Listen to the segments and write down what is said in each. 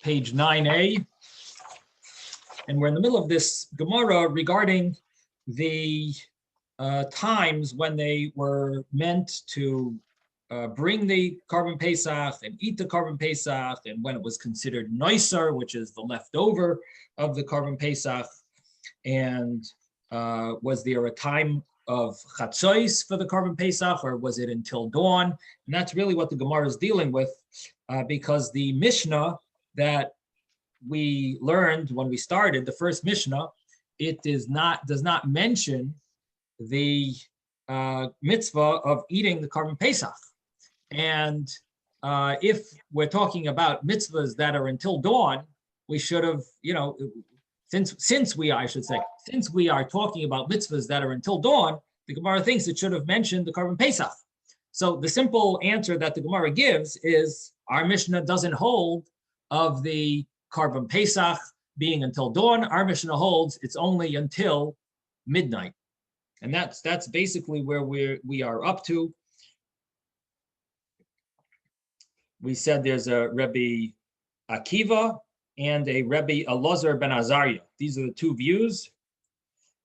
page 9a, and we're in the middle of this Gemara regarding the times when they were meant to bring the Korban Pesach and eat the Korban Pesach, and when it was considered noiser, which is the leftover of the Korban Pesach, and was there a time of Chatzos for the Korban Pesach, or was it until dawn? And that's really what the Gemara is dealing with, because the Mishnah that we learned when we started, the first Mishnah, it does not mention the mitzvah of eating the Korban Pesach. And if we're talking about mitzvahs that are until dawn, we should have, since we are talking about mitzvahs that are until dawn, the Gemara thinks it should have mentioned the Korban Pesach. So the simple answer that the Gemara gives is our Mishnah doesn't hold of the Korban Pesach being until dawn. Our Mishnah holds it's only until midnight. And that's basically where we are up to. We said there's a Rebbe Akiva and a Rebbe Elazar ben Azariah. These are the two views.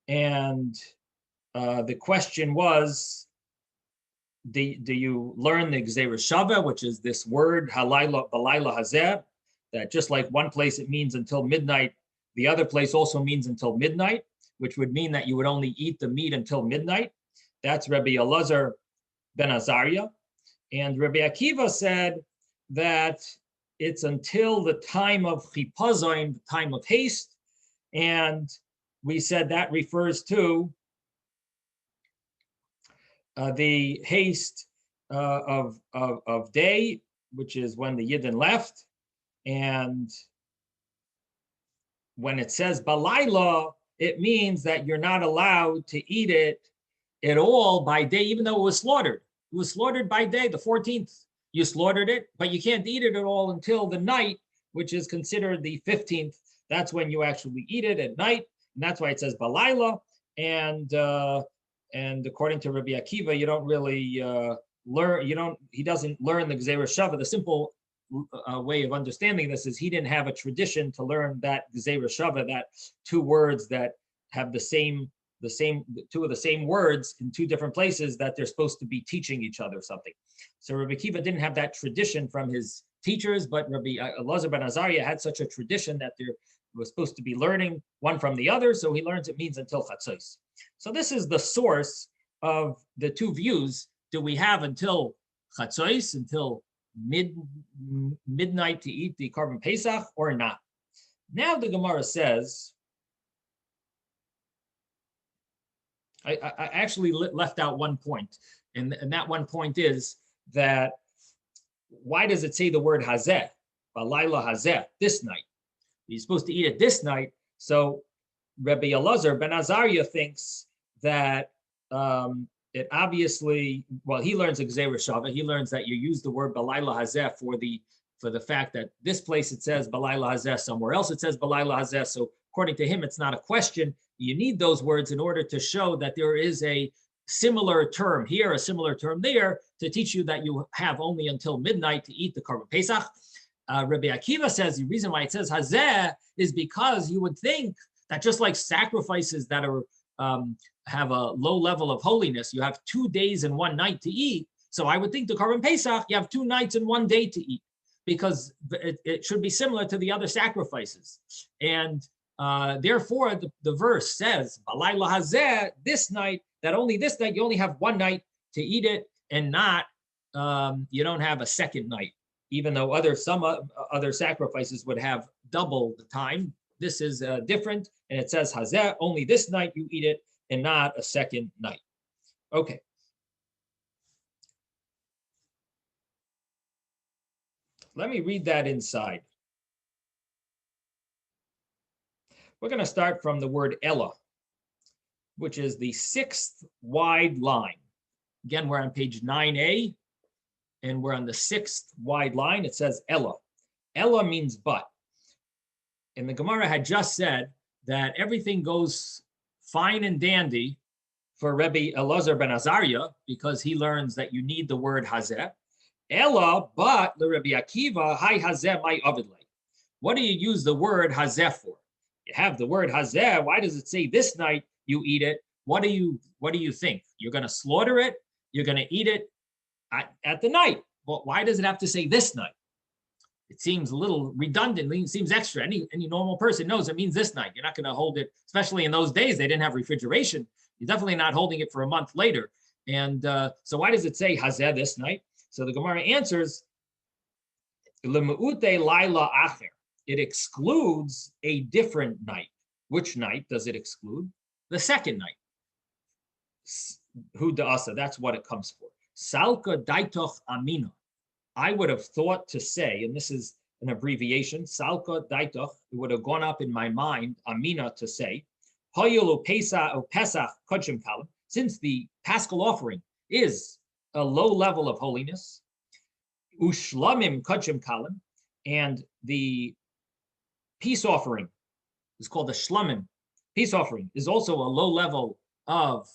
And the question was, do you learn the Gzeira Shava, which is this word, halayla balayla hazeh, that just like one place it means until midnight, the other place also means until midnight, which would mean that you would only eat the meat until midnight. That's Rebbe Elazar ben Azariah. And Rebbe Akiva said that it's until the time of chipazon, the time of haste. And we said that refers to the haste of day, which is when the Yidden left. And when it says balayla, it means that you're not allowed to eat it at all by day, even though it was slaughtered. It was slaughtered by day, the 14th. You slaughtered it, but you can't eat it at all until the night, which is considered the 15th. That's when you actually eat it at night. And that's why it says balayla. And according to Rabbi Akiva, you don't really learn, he doesn't learn the Gzeira Shava. The simple way of understanding this is he didn't have a tradition to learn that Gzeira Shava, that two words that have two of the same words in two different places that they're supposed to be teaching each other something. So Rabbi Akiva didn't have that tradition from his teachers, but Rabbi Elazar ben Azariah had such a tradition that they were supposed to be learning one from the other. So he learns it means until Chatzos. So this is the source of the two views. Do we have until Chatzos, until midnight to eat the Korban Pesach, or not? Now the Gemara says, I actually left out one point, and that one point is that why does it say the word hazeh, balayla hazeh, this night? You're supposed to eat it this night. So Rebbe Elazar ben Azariah thinks that it obviously, well, he learns Gzeira Shava. He learns that you use the word balayla hazeh for the fact that this place it says balayla hazeh, somewhere else it says balayla hazeh. So according to him, it's not a question. You need those words in order to show that there is a similar term here, a similar term there, to teach you that you have only until midnight to eat the Korban Pesach. Rabbi Akiva says the reason why it says hazeh is because you would think that just like sacrifices that are have a low level of holiness, you have 2 days and 1 night to eat. So I would think the Korban Pesach, you have 2 nights and 1 day to eat, because it should be similar to the other sacrifices. And therefore, the verse says, balayla hazeh, this night, that only this night, you only have 1 night to eat it, and not, you don't have a second night, even though some other sacrifices would have double the time. This is different, and it says hazeh, only this night you eat it, and not a second night. Okay. Let me read that inside. We're going to start from the word Ella, which is the 6th wide line. Again, we're on page 9a, and we're on the 6th wide line. It says Ella. Ella means but. And the Gemara had just said that everything goes fine and dandy for Rebbe Elazar ben Azariah, because he learns that you need the word hazeh. Ella, but the Rebbe Akiva, hi hazeh, my avidle. what do you use the word hazeh for? You have the word hazeh. Why does it say this night you eat it? What do you think? You're going to slaughter it? You're going to eat it at the night? Well, why does it have to say this night? It seems a little redundant. It seems extra. Any normal person knows it means this night. You're not going to hold it, especially in those days. They didn't have refrigeration. You're definitely not holding it for a month later. And so why does it say hazeh this night? So the Gemara answers, L'me'ute laila acher. It excludes a different night. Which night does it exclude? The second night. Hu da'asa, that's what it comes for. Salka daitoch amina. I would have thought to say, and this is an abbreviation, Salka daitoch, it would have gone up in my mind, amina, to say, Hoyulu pesach kodshim kalim, since the paschal offering is a low level of holiness, ushlamim kodshim kalim, and the peace offering is called the shlamim. Peace offering is also a low level of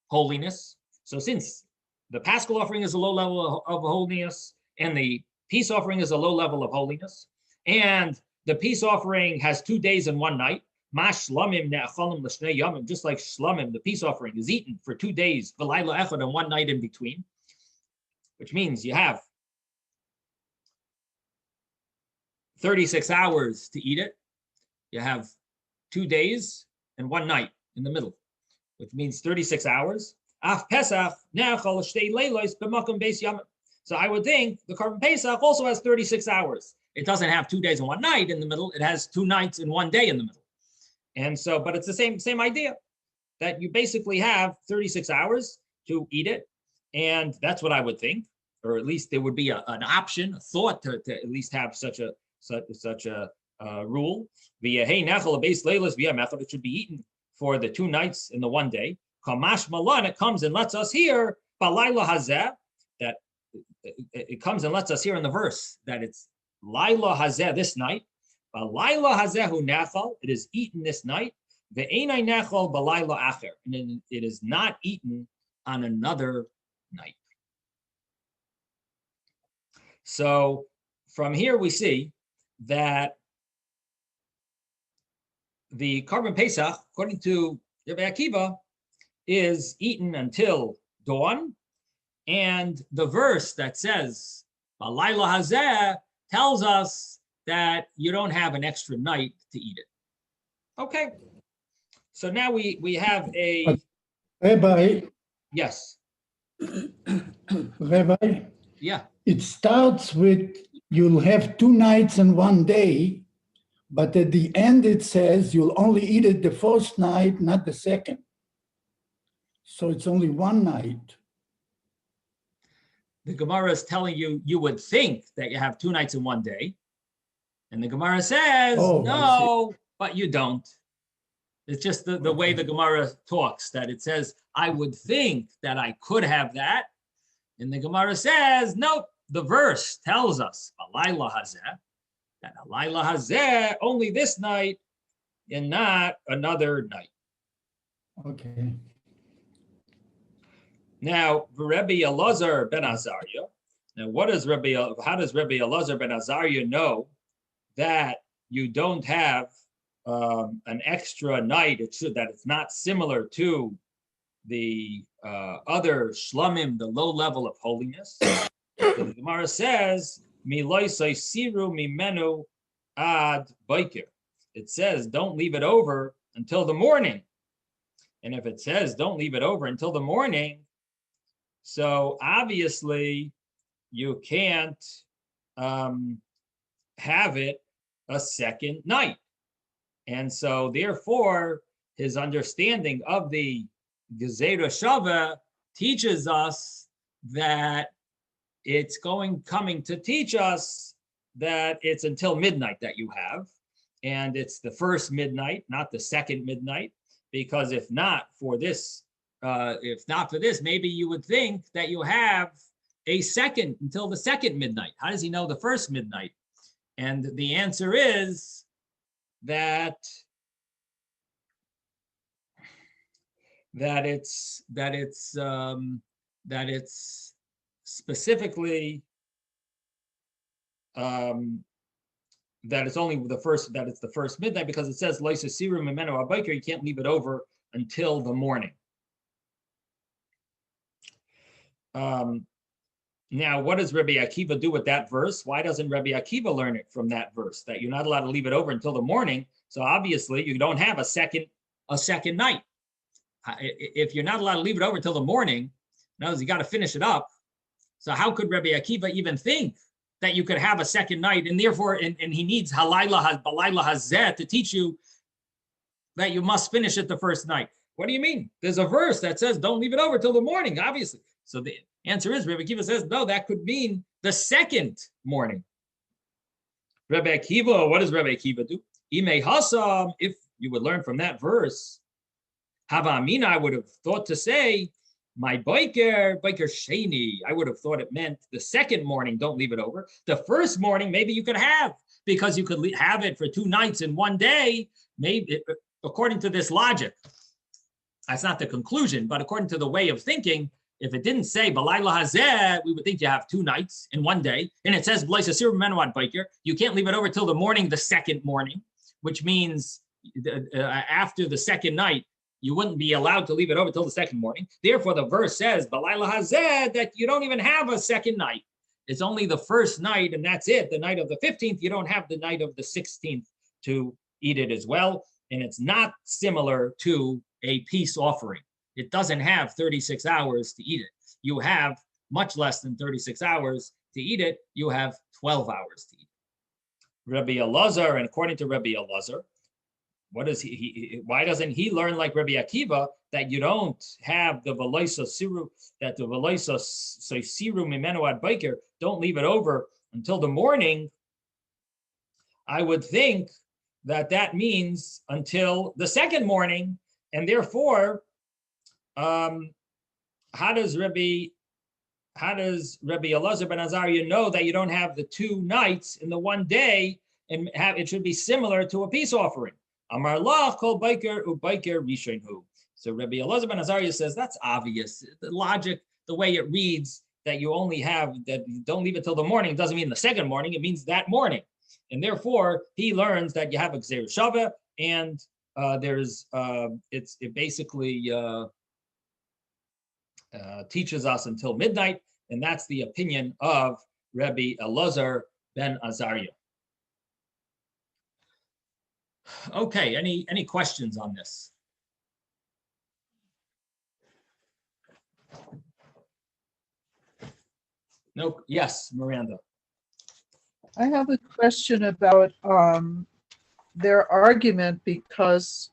holiness. So since the paschal offering is a low level of holiness, and the peace offering is a low level of holiness, and the peace offering has 2 days and 1 night, just like shlamim, the peace offering is eaten for 2 days, and 1 night in between, which means you have 36 hours to eat it. You have 2 days and 1 night in the middle, which means 36 hours. So I would think the Korban Pesach also has 36 hours. It doesn't have 2 days and 1 night in the middle. It has 2 nights and 1 day in the middle. And so, but it's the same idea, that you basically have 36 hours to eat it. And that's what I would think, or at least there would be an option, a thought to at least have such a rule. It should be eaten for the 2 nights and the 1 day. Kamash malan, it comes and lets us hear balayla hazeh, that it comes and lets us hear in the verse that it's laila hazeh, this night. Balayla hazehu nachal, it is eaten this night. Ve'enai nachal balayla acher, and it is not eaten on another night. So from here we see that the Korban Pesach, according to Rabbi Akiva, is eaten until dawn, and the verse that says balayla hazeh tells us that you don't have an extra night to eat it. Okay, so now we have a Rabbi. Yes. Rabbi. Yeah. It starts with you'll have 2 nights and 1 day, but at the end it says you'll only eat it the first night, not the second. So it's only 1 night. The Gemara is telling you, you would think that you have 2 nights and 1 day. And the Gemara says, no, but you don't. It's just the way the Gemara talks, that it says, I would think that I could have that. And the Gemara says, nope, the verse tells us, Alayla hazeh, that Alayla hazeh, only this night and not another night. Okay. Now, Rabbi Elazar ben Azariah. Now, how does Rabbi Elazar ben Azariah know that you don't have an extra night? That it's not similar to the other shlamim, the low level of holiness. So the Gemara says, "Miloisai siru mimenu ad boker." It says, "Don't leave it over until the morning." And if it says, "Don't leave it over until the morning," so obviously you can't have it a second night. And so therefore, his understanding of the Gezerah Shavah teaches us that it's coming to teach us that it's until midnight that you have. And it's the first midnight, not the second midnight, because if not for this, maybe you would think that you have until the second midnight. How does he know the first midnight? And the answer is that it's specifically that it's only the first, that it's the first midnight, because it says Loisa Siru Mimenu Abayker, you can't leave it over until the morning. Now, what does Rabbi Akiva do with that verse? Why doesn't Rabbi Akiva learn it from that verse, that you're not allowed to leave it over until the morning? So obviously you don't have a second night. If you're not allowed to leave it over until the morning, in other words, you got to finish it up. So how could Rabbi Akiva even think that you could have a second night? And therefore, and he needs balayla hazeh to teach you that you must finish it the first night. What do you mean? There's a verse that says don't leave it over till the morning, obviously. So the answer is, Rabbi Akiva says, no, that could mean the second morning. Rabbi Akiva, what does Rabbi Akiva do? Imei hasam, if you would learn from that verse, Hava Amina, I would have thought to say, my biker sheni. I would have thought it meant the second morning, don't leave it over. The first morning, maybe you could have, because you could have it for 2 nights in one day, maybe, according to this logic. That's not the conclusion, but according to the way of thinking, if it didn't say balayla hazeh, we would think you have 2 nights in one day, and it says b'leis asir menuad biker, you can't leave it over till the morning, the second morning, which means after the second night, you wouldn't be allowed to leave it over till the second morning. Therefore, the verse says balayla hazeh, that you don't even have a second night. It's only the first night, and that's it. The night of the 15th, you don't have the night of the 16th to eat it as well, and it's not similar to a peace offering. It doesn't have 36 hours to eat it. You have much less than 36 hours to eat it. You have 12 hours to eat it. Rabbi Elazar, and according to Rabbi Elazar, what is why doesn't he learn like Rabbi Akiva that you don't have the veloisa siru, that the veloisa siru mimenu ad biker, don't leave it over until the morning? I would think that means until the second morning, and therefore, how does Rabbi Elazar ben Azariah know that you don't have the 2 nights in the one day, and have it should be similar to a peace offering? Amar lach kol biker ubiker rishonhu. So Rabbi Elazar ben Azariah says that's obvious. The logic, the way it reads, that you only have, that you don't leave it till the morning, doesn't mean the second morning, it means that morning. And therefore, he learns that you have a gzeir shaveh, and it basically teaches us until midnight, and that's the opinion of Rabbi Elazar ben Azariah. Okay, any questions on this? No. Yes, Miranda. I have a question about their argument, because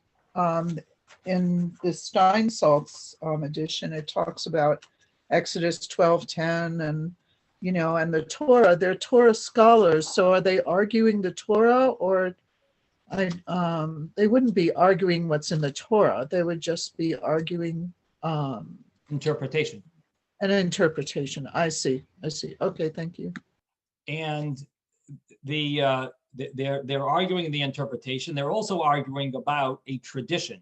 in the Steinsaltz edition, it talks about Exodus 12:10 and, and the Torah. They're Torah scholars. So are they arguing the Torah, or they wouldn't be arguing what's in the Torah? They would just be arguing Interpretation. an interpretation. I see. Okay, thank you. And they're arguing the interpretation. They're also arguing about a tradition,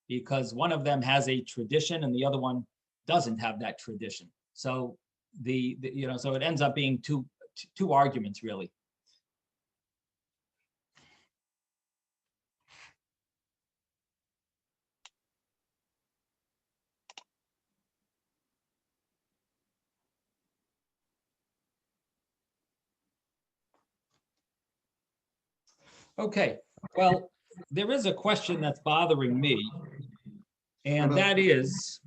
because one of them has a tradition and the other one doesn't have that tradition. So so it ends up being two arguments, really. Okay, well, there is a question that's bothering me, and that is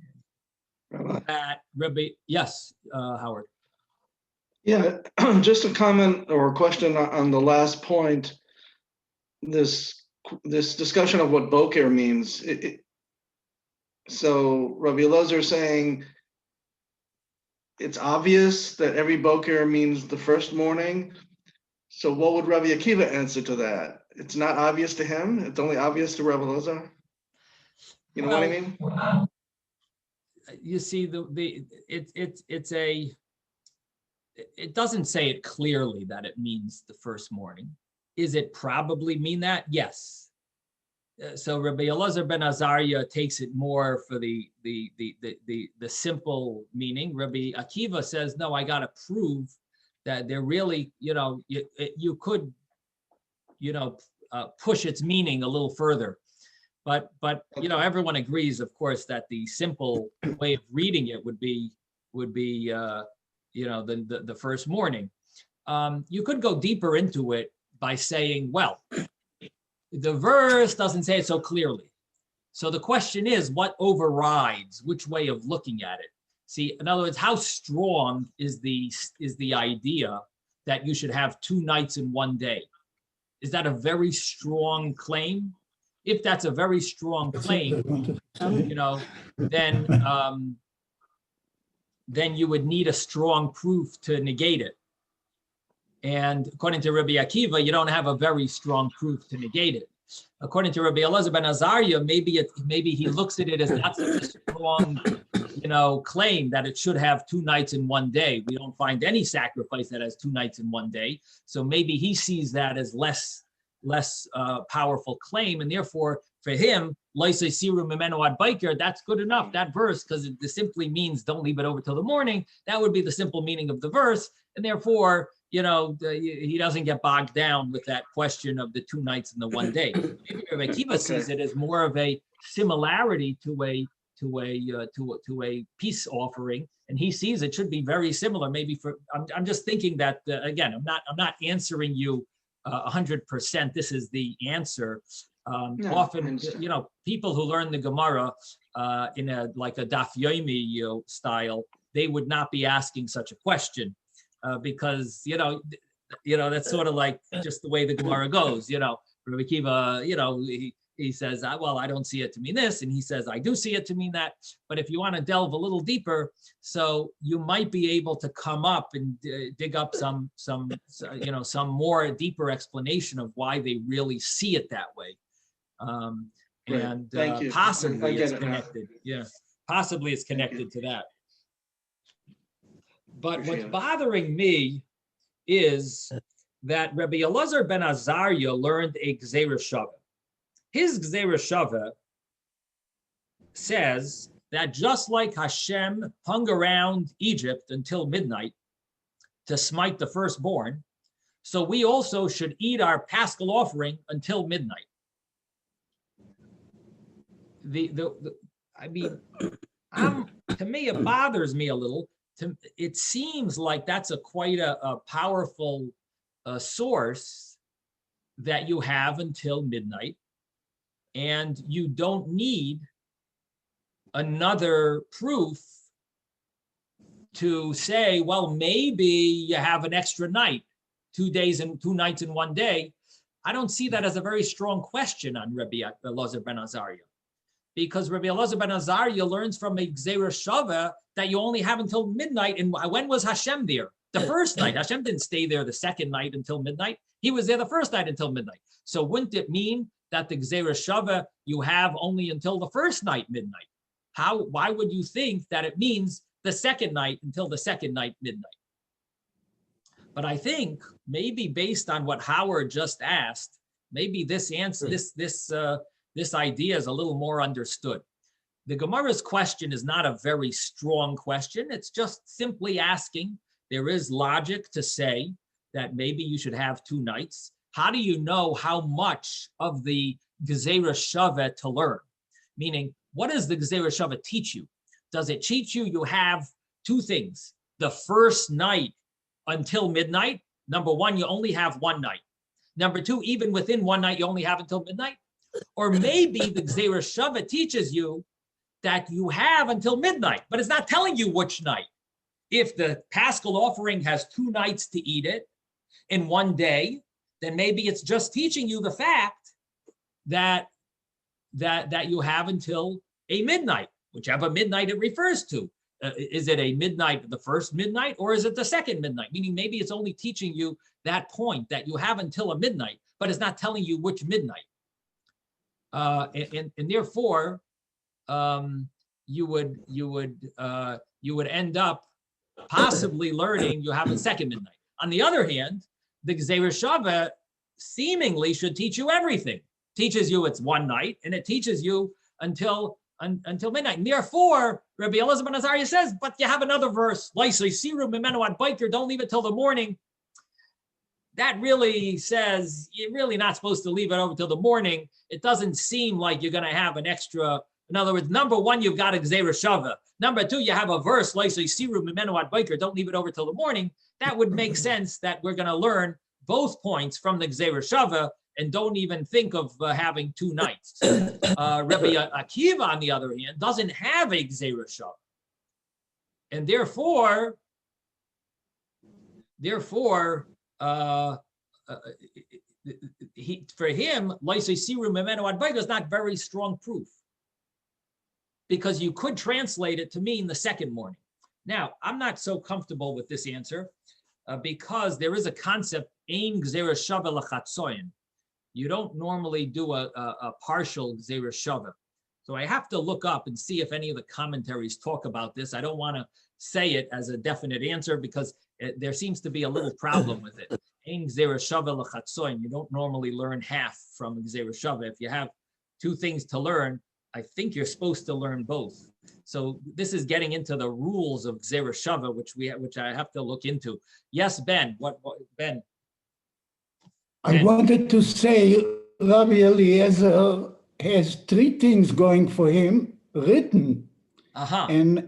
that Rabbi, yes, Howard. Yeah, just a comment or a question on the last point. This discussion of what boker means. So Rabbi Elazar saying it's obvious that every boker means the first morning. So what would Rabbi Akiva answer to that? It's not obvious to him. It's only obvious to Rabbi Elazar. You know what I mean? You see, it doesn't say it clearly that it means the first morning. Is it probably mean that? Yes. So Rabbi Elazar ben Azariah takes it more for the simple meaning. Rabbi Akiva says, no, I got to prove that they're really, you could push its meaning a little further. But everyone agrees, of course, that the simple way of reading it would be the first morning. You could go deeper into it by saying, well, the verse doesn't say it so clearly. So the question is, what overrides which way of looking at it? See, in other words, how strong is the idea that you should have 2 nights in one day? Is that a very strong claim? If that's a very strong claim, then you would need a strong proof to negate it. And according to Rabbi Akiva, you don't have a very strong proof to negate it. According to Rabbi Elazar ben Azariah, maybe he looks at it as not such a strong, claim that it should have 2 nights in one day. We don't find any sacrifice that has 2 nights in one day. So maybe he sees that as less powerful claim, and therefore for him, that's good enough, that verse, because it simply means don't leave it over till the morning. That would be the simple meaning of the verse, and therefore, he doesn't get bogged down with that question of the 2 nights and the one day. Maybe Rabbi Akiva sees it as more of a similarity to a peace offering, and he sees it should be very similar. Maybe I'm just thinking that again, I'm not answering you 100%. This is the answer. Often, people who learn the Gemara in a Daf Yomi style, they would not be asking such a question because that's sort of like just the way the Gemara goes. Rabbi Akiva, he says, well, I don't see it to mean this, and he says, I do see it to mean that. But if you want to delve a little deeper, so you might be able to come up and dig up some more deeper explanation of why they really see it that way. Possibly it's connected. Yeah, possibly it's connected to that. But what's bothering me is that Rabbi Elazar ben Azariah learned a Gzeira Shava. His Gzeira Shava says that just like Hashem hung around Egypt until midnight to smite the firstborn, so we also should eat our Paschal offering until midnight. To me, it bothers me a little. It seems like that's quite a powerful source that you have until midnight, and you don't need another proof to say, well, maybe you have an extra night, 2 days and 2 nights in one day. I don't see that as a very strong question on Rabbi Elazar ben Azariah, because Rabbi Elazar ben Azariah learns from a Gzeira Shava that you only have until midnight. And when was Hashem there? The first night. Hashem didn't stay there the second night until midnight. He was there the first night until midnight. So wouldn't it mean that the Gzeira Shava you have only until the first night midnight? Why would you think that it means the second night until the second night midnight? But I think maybe based on what Howard just asked, maybe this answer, this idea is a little more understood. The Gemara's question is not a very strong question. It's just simply asking. There is logic to say that maybe you should have 2 nights. How do you know how much of the Gzeira Shava to learn? Meaning, what does the Gzeira Shava teach you? Does it teach you have 2 things? The first night until midnight. Number 1, you only have 1 night. Number 2, even within 1 night, you only have until midnight. Or maybe the Gzeira Shava teaches you that you have until midnight, but it's not telling you which night. If the Paschal offering has 2 nights to eat it in one day, then maybe it's just teaching you the fact that you have until a midnight, whichever midnight it refers to. Is it a midnight, the first midnight, or is it the second midnight? Meaning maybe it's only teaching you that point that you have until a midnight, but it's not telling you which midnight. And therefore, you would end up possibly learning you have a second midnight. On the other hand, the Gzeira Shava seemingly should teach you everything. Teaches you it's 1 night, and it teaches you until midnight. And therefore, Rabbi Elazar ben Azariah says, but you have another verse, don't leave it till the morning. that really says you're really not supposed to leave it over till the morning. It doesn't seem like you're going to have an extra. In other words, number one, you've got a Gzeira Shava. Number two, you have a verse, like so Siru Mimenu Ad Boker, don't leave it over till the morning. That would make sense that we're going to learn both points from the Gzeira Shava and don't even think of having 2 nights. Rabbi Akiva, on the other hand, doesn't have a Gzeira Shava. And therefore, for him, Laisei Siru Mimenu Ad Boker is not very strong proof, because you could translate it to mean the second morning. Now, I'm not so comfortable with this answer because there is a concept, Ein Gzeira Shava L'Chatzoyin. You don't normally do a partial Gzeira Shava. So I have to look up and see if any of the commentaries talk about this. I don't want to say it as a definite answer because there seems to be a little problem with it. Ein Gzeira Shava L'Chatzoyin. You don't normally learn half from Gzeira Shava. If you have 2 things to learn, I think you're supposed to learn both. So this is getting into the rules of Gzeira Shava, which I have to look into. Yes, Ben. What Ben? I wanted to say Rabbi Eliezer has 3 things going for him written. And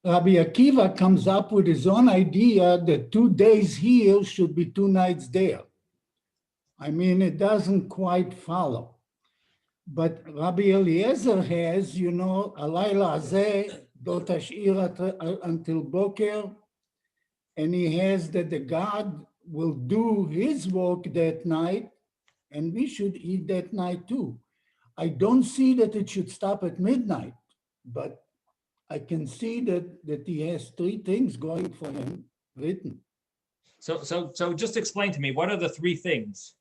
Rabbi Akiva comes up with his own idea that 2 days here should be 2 nights there. I mean, it doesn't quite follow. But Rabbi Eliezer has, Alayla Azeh, do tash'ir until Boker, and he has that the God will do his work that night, and we should eat that night too. I don't see that it should stop at midnight, but I can see that he has 3 things going for him written. So just explain to me, what are the 3 things?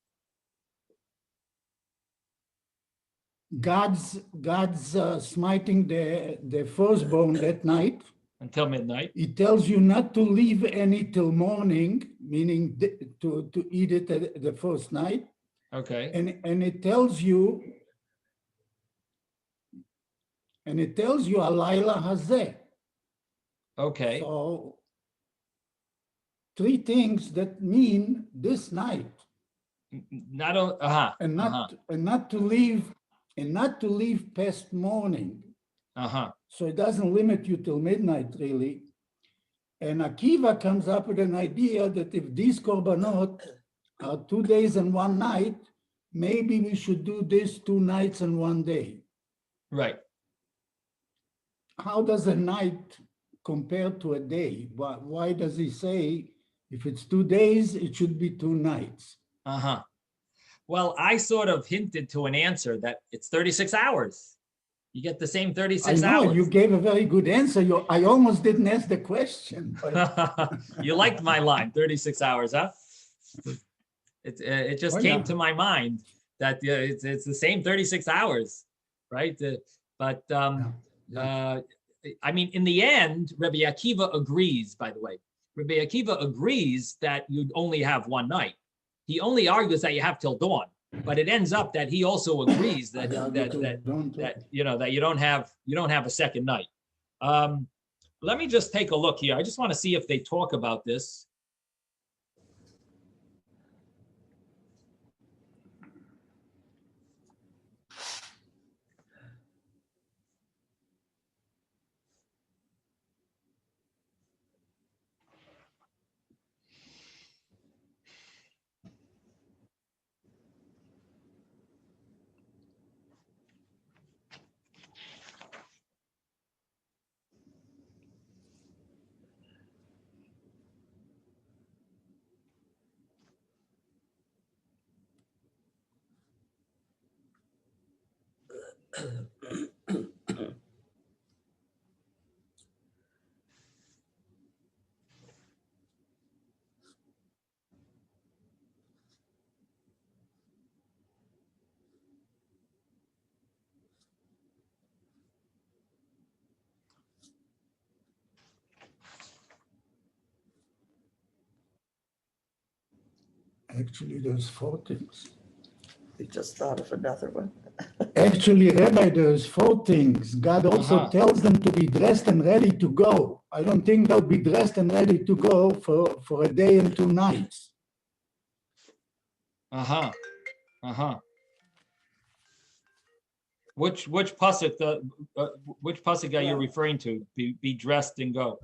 God's smiting the firstborn that night. Until midnight. He tells you not to leave any till morning, meaning to eat it the first night. Okay. And it tells you Alayla Hazeh. Okay. So 3 things that mean this night. And not to leave past morning. So it doesn't limit you till midnight, really. And Akiva comes up with an idea that if these korbanot are 2 days and 1 night, maybe we should do this 2 nights and 1 day. Right. How does a night compare to a day? Why does he say if it's 2 days, it should be 2 nights? Well, I sort of hinted to an answer that it's 36 hours. You get the same 36 I know, hours. you gave a very good answer. I almost didn't ask the question. But... You liked my line, 36 hours, huh? It just came to my mind that it's the same 36 hours, right? I mean, in the end, Rabbi Akiva agrees, by the way. Rabbi Akiva agrees that you'd only have 1 night. He only argues that you have till dawn, but it ends up that he also agrees that you don't have a second night. Let me just take a look here. I just want to see if they talk about this. Actually, there's 4 things. We just thought of another one. Actually, Rabbi, there's 4 things. God also tells them to be dressed and ready to go. I don't think they'll be dressed and ready to go for a day and 2 nights. Uh-huh. Uh-huh. Which pasuk which pasuk are you referring to? Be dressed and go.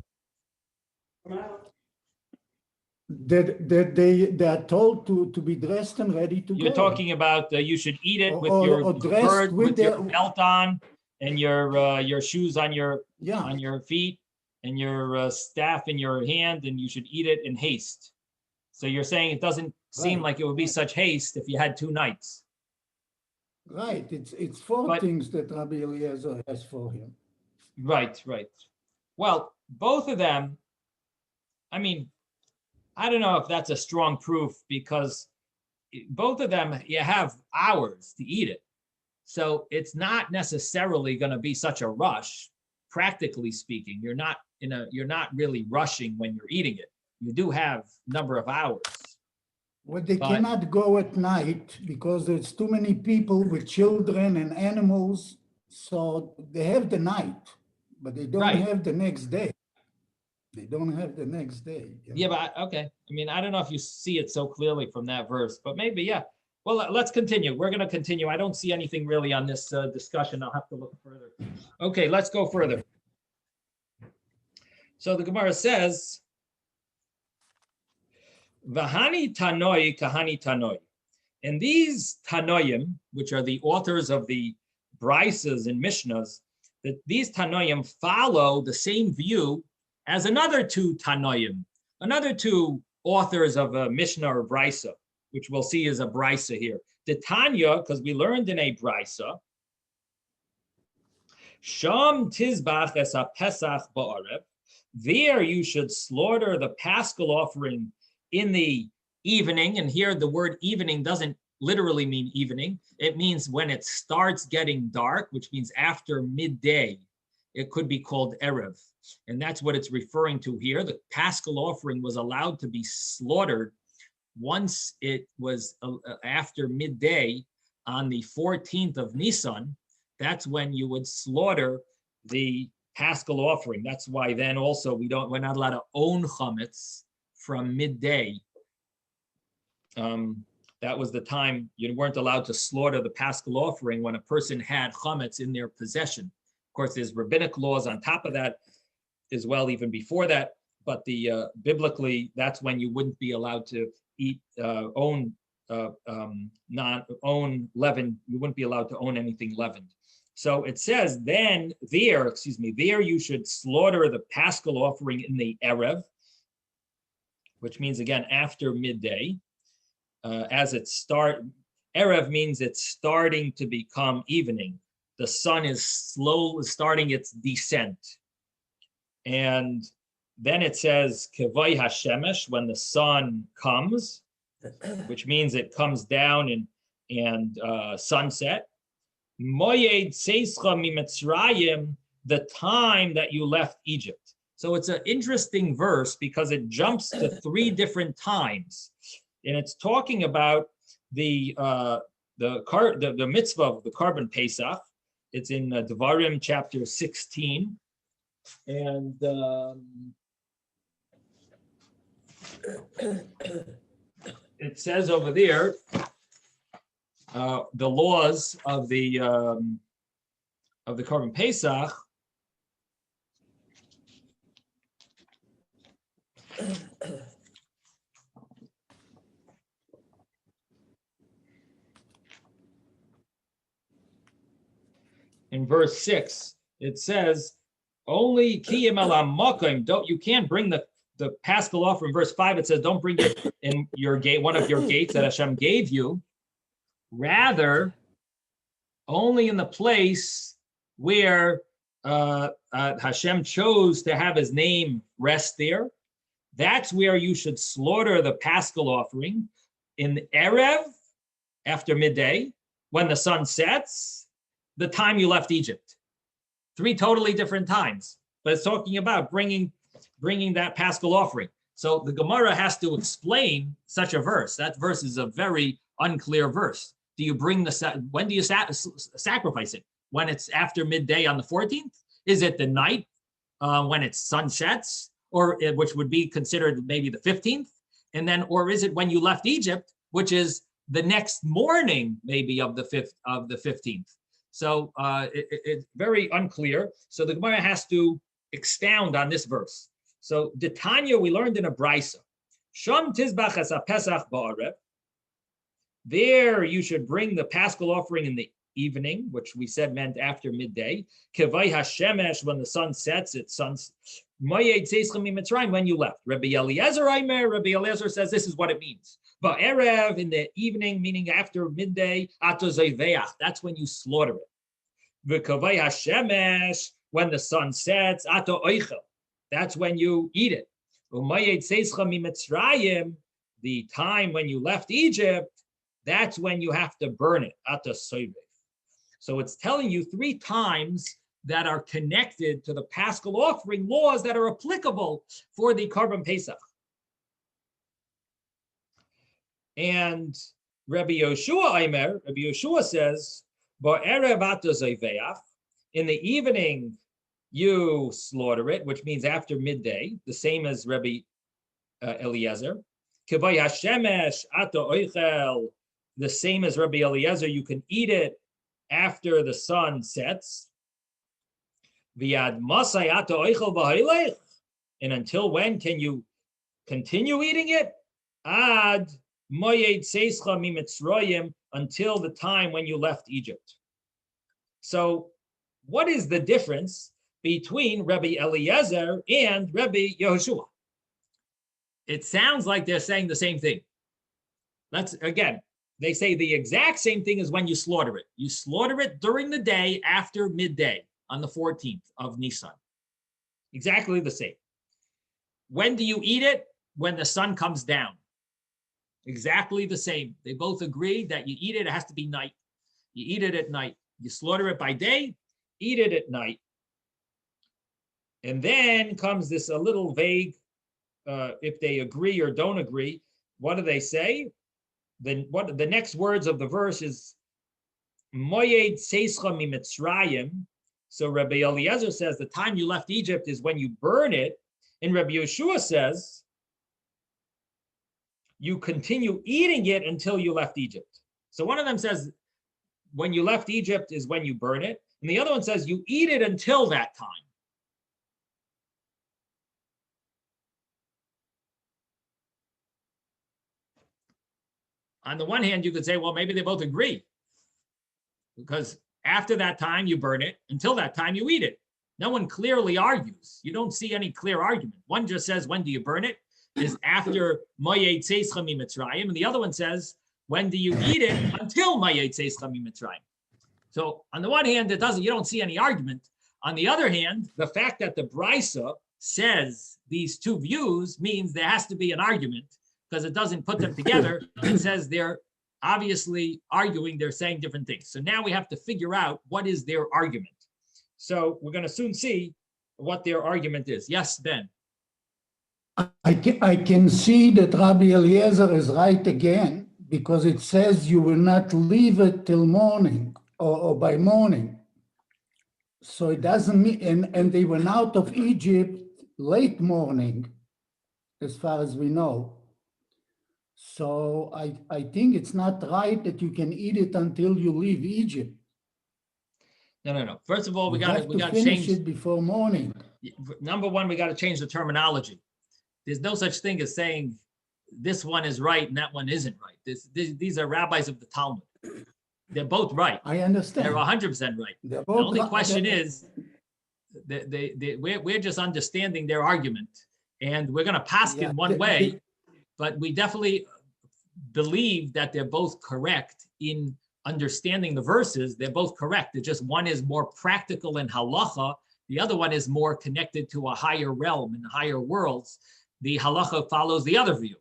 That they are told to be dressed and ready to You're go. talking about you should eat it with Or your dressed bird, with with your their- belt on, and your shoes on your Yeah, feet, and your staff in your hand, and you should eat it in haste. So you're saying it doesn't seem Right, like it would be right. such haste if you had 2 nights. right. It's four But- things that Rabbi Eliezer has for him. Right, right. Well, both of them, I mean, I don't know if that's a strong proof because both of them, you have hours to eat it. So it's not necessarily going to be such a rush, practically speaking. You're not really rushing when you're eating it. You do have number of hours. Well, they But- cannot go at night because there's too many people with children and animals. So they have the night, but they don't Right. have the next day. They don't have the next day. you Yeah, know. but okay. I mean, I don't know if you see it so clearly from that verse, but maybe, yeah. Well, let's continue. We're going to continue. I don't see anything really on this discussion. I'll have to look further. Okay, let's go further. So the Gemara says, Vahani Tanoi Kahani Tanoi. And these Tanoim, which are the authors of the Brisas and Mishnahs, that these Tanoim follow the same view as another 2 Tanoim, another 2 authors of a Mishnah or Brisa, which we'll see is a Brisa here. The Tanya, because we learned in a Brisa, Sham Tizbach es Pesach ba'arev. There you should slaughter the Paschal offering in the evening. And here the word evening doesn't literally mean evening. It means when it starts getting dark, which means after midday. It could be called Erev. And that's what it's referring to here. The Paschal offering was allowed to be slaughtered once it was after midday on the 14th of Nisan. That's when you would slaughter the Paschal offering. That's why then also we're not allowed to own chametz from midday. That was the time you weren't allowed to slaughter the Paschal offering when a person had chametz in their possession. Of course, there's rabbinic laws on top of that as well, even before that. But biblically, that's when you wouldn't be allowed to eat own leavened. You wouldn't be allowed to own anything leavened. So it says there you should slaughter the Paschal offering in the Erev, which means again after midday. Erev means it's starting to become evening. The sun is slowly starting its descent. And then it says Kevai Hashemesh, when the sun comes, which means it comes down and sunset. Moyed Seischa Mitzrayim, the time that you left Egypt. So it's an interesting verse because it jumps to 3 different times. And it's talking about the mitzvah of the Korban Pesach. It's in Devarim chapter 16. And it says over there, the laws of the Korban Pesach. In verse 6, it says, only kiyim elam makom, you can't bring the Paschal offering. Verse 5, it says, don't bring it in your gate, one of your gates that Hashem gave you. Rather, only in the place where Hashem chose to have his name rest there. That's where you should slaughter the Paschal offering in the Erev, after midday, when the sun sets, the time you left Egypt. 3 totally different times, but it's talking about bringing that Paschal offering. So the Gemara has to explain such a verse. That verse is a very unclear verse. Do you bring when do you sacrifice it? When it's after midday on the 14th? Is it the night when it sunsets, or which would be considered maybe the 15th? And then, or is it when you left Egypt, which is the next morning, maybe of the 15th. So it's very unclear. So the Gemara has to expound on this verse. So the Tanya we learned in a brisa. Sham tizbach as a pesach ba'arev. There you should bring the paschal offering in the evening, which we said meant after midday. Kevay hashemesh, when the sun sets, it's suns. Moyed teischem mitzrayim, when you left. Rabbi Eliezer says this is what it means. Ba'erev, in the evening, meaning after midday, ato zayveach, that's when you slaughter it. V'kavay hashemesh, when the sun sets, ato oichel, that's when you eat it. Umayed teischem mitzrayim, the time when you left Egypt, that's when you have to burn it, ato soiveh. So it's telling you 3 times that are connected to the paschal offering laws that are applicable for the Korban Pesach. And Rabbi Yoshua says, in the evening you slaughter it, which means after midday, the same as Rabbi Eliezer. The same as Rabbi Eliezer, you can eat it after the sun sets. And until when can you continue eating it? Ad until the time when you left Egypt. So what is the difference between Rabbi Eliezer and Rabbi Yehoshua? It sounds like they're saying the same thing. They say the exact same thing as when you slaughter it. You slaughter it during the day after midday on the 14th of Nisan. Exactly the same. When do you eat it? When the sun comes down. Exactly the same. They both agree that you eat it, it has to be night. You eat it at night. You slaughter it by day, eat it at night. And then comes this a little vague, if they agree or don't agree. What do they say? Then what the next words of the verse is Moyed Seischa Mitzrayim. So Rabbi Eliezer says the time you left Egypt is when you burn it, and Rabbi Yeshua says you continue eating it until you left Egypt. So one of them says when you left Egypt is when you burn it, and the other one says you eat it until that time. On the one hand, you could say, well, maybe they both agree, because after that time you burn it, until that time you eat it. No one clearly argues. You don't see any clear argument. One just says, when do you burn it? Is after Moyed Seischa Mitzrayim, and the other one says, when do you eat it? Until Moyed Seischa Mitzrayim. So on the one hand, you don't see any argument. On the other hand, the fact that the Brisa says these two views means there has to be an argument, because it doesn't put them together. It says they're obviously arguing, they're saying different things. So now we have to figure out what is their argument. So we're going to soon see what their argument is. Yes, Ben. I can see that Rabbi Eliezer is right again, because it says you will not leave it till morning or by morning. So it doesn't mean, and they went out of Egypt late morning, as far as we know. So I think it's not right that you can eat it until you leave Egypt. No. First of all, we got to finish change it before morning. Number one, we got to change the terminology. There's no such thing as saying this one is right and that one isn't right. These are rabbis of the Talmud. They're both right. I understand. They're 100% right. The only question is, we're just understanding their argument, and we're going to pass in one way, but we definitely believe that they're both correct in understanding the verses. They're both correct. It's just one is more practical in halacha. The other one is more connected to a higher realm and higher worlds. The halacha follows the other view.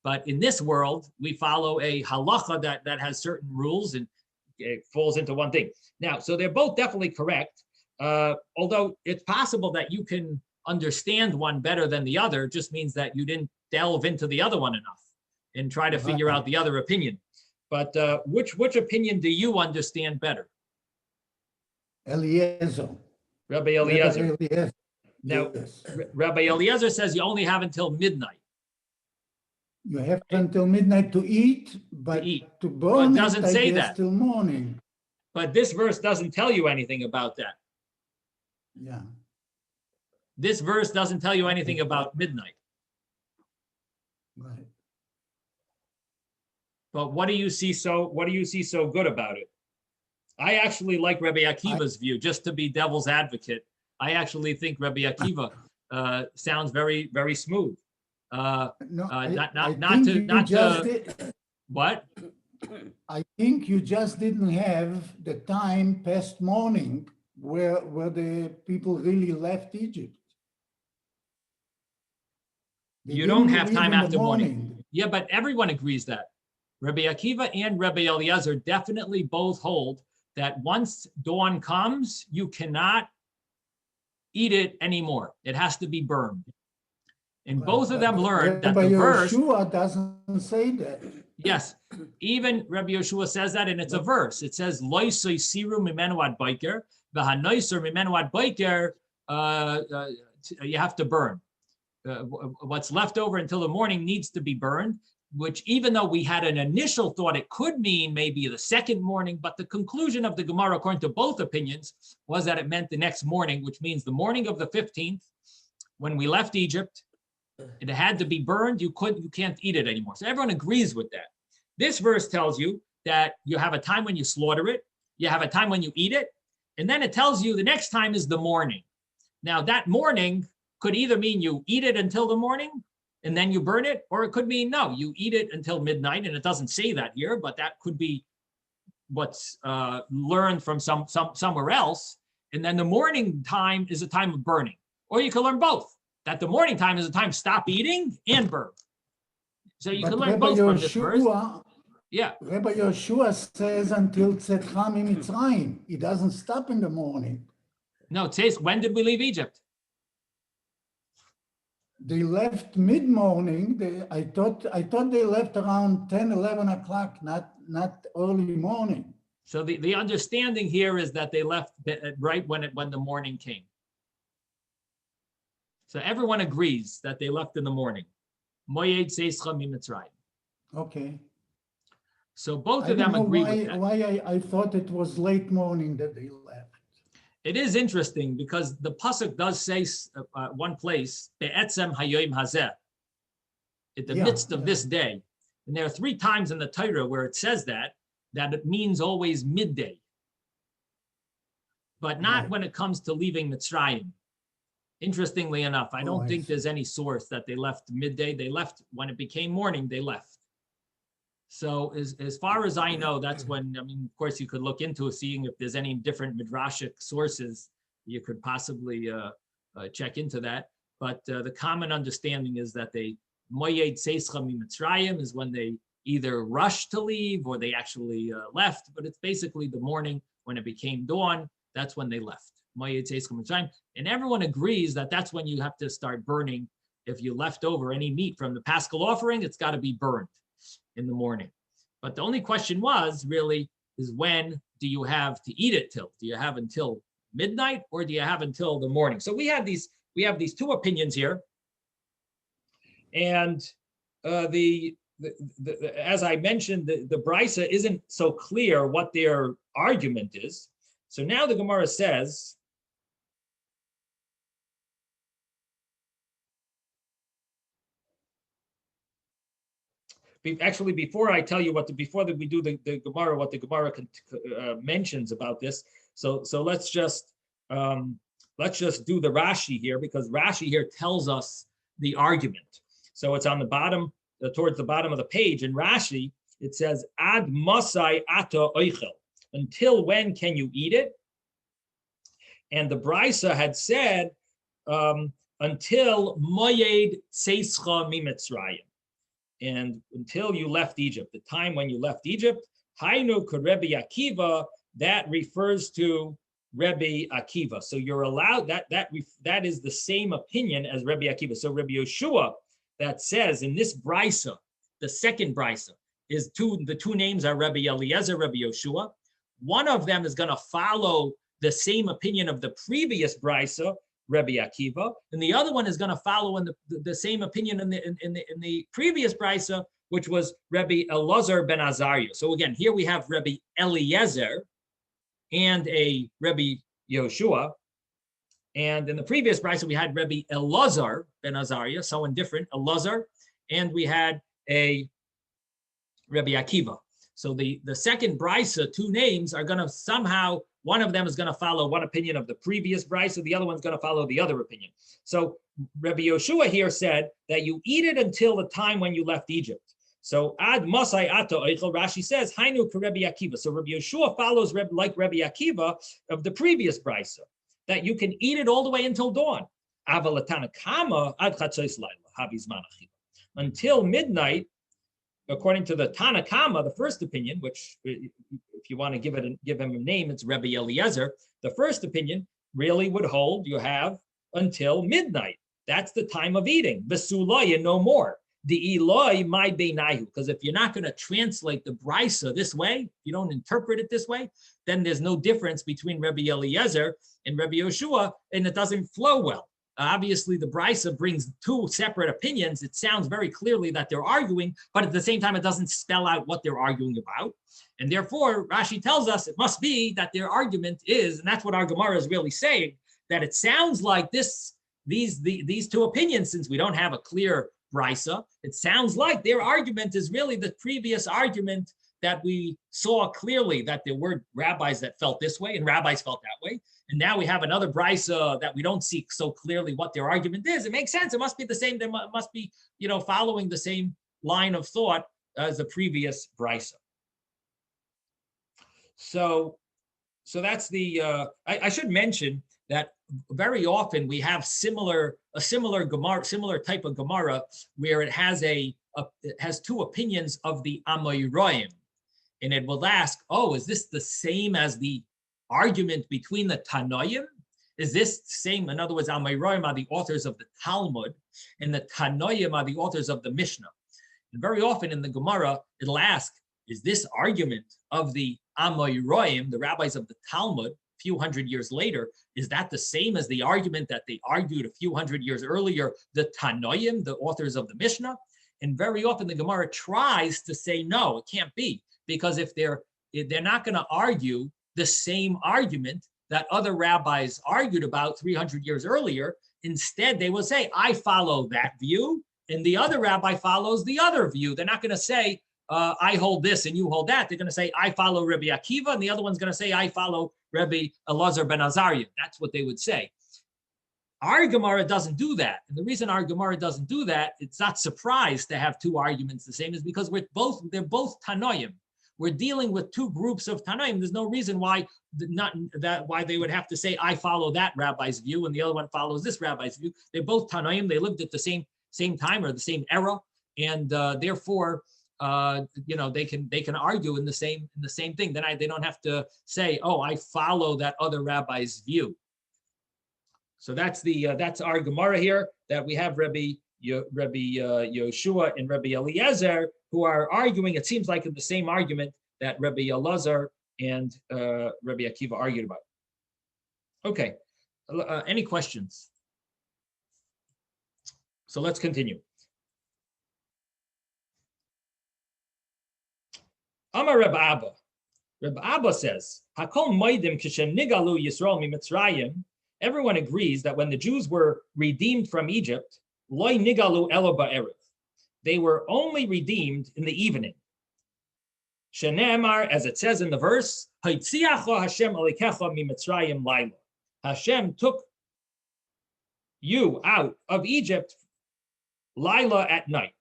But in this world, we follow a halacha that has certain rules, and it falls into one thing. Now, so they're both definitely correct. Although it's possible that you can understand one better than the other, just means that you didn't delve into the other one enough and try to figure out the other opinion. But which opinion do you understand better? Eliezer. Rabbi Eliezer. Now, yes. Rabbi Eliezer says you only have until midnight. You have until midnight to eat, but eat. to burn it, doesn't I say guess, that. till morning. But this verse doesn't tell you anything about that. Yeah. This verse doesn't tell you anything about midnight. Right. But what do you see so good about it? I actually like Rabbi Akiva's view, just to be devil's advocate. I actually think Rabbi Akiva sounds very, very smooth. No, What? I think you just didn't have the time past morning where the people really left Egypt. They You don't didn't have leave time in the after morning. Yeah, but everyone agrees that. Rabbi Akiva and Rabbi Eliezer definitely both hold that once dawn comes, you cannot eat it anymore. It has to be burned. And both of them learned that the verse. Rabbi Yeshua doesn't say that. Yes, even Rabbi Yeshua says that, and it's a verse. It says, "Loisoi siru mimenu ad boker, v'hanoiser mimenu ad boker." You have to burn. What's left over until the morning needs to be burned. Which, even though we had an initial thought it could mean maybe the second morning, but the conclusion of the Gemara, according to both opinions, was that it meant the next morning, which means the morning of the 15th, when we left Egypt. It had to be burned. You can't eat it anymore. So everyone agrees with that. This verse tells you that you have a time when you slaughter it, you have a time when you eat it, and then it tells you the next time is the morning. Now that morning could either mean you eat it until the morning and then you burn it, or it could mean no, you eat it until midnight, and it doesn't say that here, but that could be what's learned from somewhere else. And then the morning time is a time of burning, or you can learn both. That the morning time is a time stop eating and burn. So you can learn both from this verse. Yeah. Rabbi Yeshua says until Tzetcha Mitzrayim. He doesn't stop in the morning. No, it says, when did we leave Egypt? They left mid-morning. I thought they left around 10, 11 o'clock, not early morning. So the understanding here is that they left right when the morning came. So everyone agrees that they left in the morning. Moyed Seischa Mitzrayim. Okay. So both of them agree with that. Why I thought it was late morning that they left. It is interesting because the pasuk does say one place, Be'etzem hayoim hazeh, in the midst of this day. And there are 3 times in the Torah where it says that it means always midday. But not when it comes to leaving Mitzrayim. Interestingly enough, I don't think there's any source that they left midday. They left when it became morning, they left. So as far as I know, that's when, I mean, of course, you could look into seeing if there's any different midrashic sources. You could possibly check into that. But the common understanding is that they, Moyed Seischa Mitzrayim is when they either rushed to leave or they actually left. But it's basically the morning when it became dawn, that's when they left. And everyone agrees that that's when you have to start burning. If you left over any meat from the Paschal offering, it's got to be burned in the morning. But the only question was really is when do you have to eat it till? Do you have until midnight or do you have until the morning? So we have these 2 opinions here. And as I mentioned, the Brisa isn't so clear what their argument is. So now the Gemara says, actually, before I tell you before we do the Gemara, what the Gemara mentions about this. So let's just do the Rashi here, because Rashi here tells us the argument. So it's on the bottom, towards the bottom of the page. In Rashi, it says, Ad masai ata oichel. Until when can you eat it? And the Brisa had said, until moyed seischa mimitzrayim. And until you left Egypt, the time when you left Egypt, Hainu kod Rebbe Akiva, that refers to Rebbe Akiva. So you're allowed, that is the same opinion as Rebbe Akiva. So Rebbe Yeshua, that says in this brisa, the second brisa, is the 2 names are Rebbe Eliezer, Rebbe Yeshua. One of them is going to follow the same opinion of the previous brisa, Rabbi Akiva, and the other one is going to follow in the same opinion in the previous brisa, which was Rabbi Elazar ben Azariah. So again, here we have Rabbi Eliezer and a Rabbi Yoshua. And in the previous brisa, we had Rabbi Elazar ben Azariah, someone different, Elazar, and we had a Rabbi Akiva. So the second brisa, two names are going to somehow, one of them is going to follow one opinion of the previous brisa, the other one's going to follow the other opinion. So Rabbi Yoshua here said that you eat it until the time when you left Egypt. So ad masai ato eichel, Rashi says, hainu Rabbi Akiva. So Rabbi Yoshua follows like Rabbi Akiva of the previous brisa, that you can eat it all the way until dawn. Until midnight, according to the Tanakama, the first opinion, which if you want to give him a name, it's Rabbi Eliezer. The first opinion really would hold you have until midnight. That's the time of eating. Vesulaya, no more. The Eloi my beinahu, because if you're not going to translate the brisa this way, you don't interpret it this way, then there's no difference between Rabbi Eliezer and Rabbi Yoshua, and it doesn't flow well. Obviously, the brisa brings two separate opinions. It sounds very clearly that they're arguing, but at the same time, it doesn't spell out what they're arguing about. And therefore, Rashi tells us it must be that their argument is, and that's what our Gemara is really saying, that it sounds like these two opinions, since we don't have a clear brisa, it sounds like their argument is really the previous argument that we saw clearly, that there were rabbis that felt this way and rabbis felt that way. And now we have another brisa that we don't see so clearly what their argument is. It makes sense. It must be the same. They must be, following the same line of thought as the previous brisa. So that's I should mention that very often we have a similar Gemara, similar type of Gemara, where it has it has two opinions of the Amoraim, and it will ask, oh, is this the same as the argument between the Tanoim? Is this same? In other words, Amoraim are the authors of the Talmud, and the Tanoim are the authors of the Mishnah. And very often in the Gemara, it'll ask, is this argument of the Amoraim, the rabbis of the Talmud, a few hundred years later, is that the same as the argument that they argued a few hundred years earlier, the Tanoim, the authors of the Mishnah? And very often the Gemara tries to say, no, it can't be, because if they're not going to argue the same argument that other rabbis argued about 300 years earlier, instead they will say, I follow that view, and the other rabbi follows the other view. They're not going to say, I hold this and you hold that. They're going to say, I follow Rabbi Akiva, and the other one's going to say, I follow Rabbi Elazar ben Azariah. That's what they would say. Our Gemara doesn't do that. And the reason our Gemara doesn't do that, it's not surprised to have two arguments the same, is because they're both Tanoim. We're dealing with two groups of Tanoim. There's no reason why they would have to say, I follow that rabbi's view and the other one follows this rabbi's view. They're both Tanoim. They lived at the same time or the same era. And therefore, they can argue in the same thing. Then they don't have to say, oh, I follow that other rabbi's view. So that's our Gemara here, that we have Rabbi Yoshua and Rabbi Eliezer, who are arguing, it seems like, in the same argument that Rabbi Elazar and Rabbi Akiva argued about. Okay, any questions? So let's continue. Amar Reb Abba. Reb Abba says, Hakol moedim kishem nigalu Yisrael miMitzrayim. Everyone agrees that when the Jews were redeemed from Egypt, loy nigalu elo ba'erev. They were only redeemed in the evening. Shenemar, as it says in the verse, Haitziacho Hashem alikecha miMitzrayim laila. Hashem took you out of Egypt laila, at night,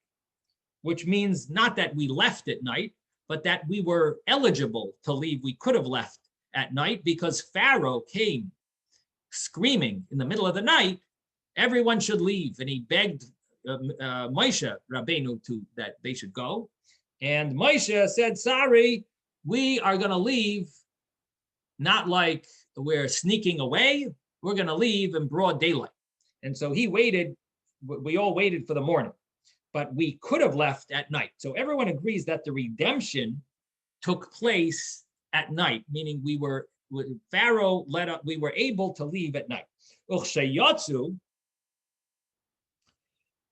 which means not that we left at night, but that we were eligible to leave. We could have left at night because Pharaoh came screaming in the middle of the night, everyone should leave. And he begged Moshe Rabbeinu that they should go. And Moshe said, sorry, we are going to leave, not like we're sneaking away. We're going to leave in broad daylight. And so he waited. We all waited for the morning. But we could have left at night. So everyone agrees that the redemption took place at night, meaning Pharaoh we were able to leave at night. Uchsheyatzu,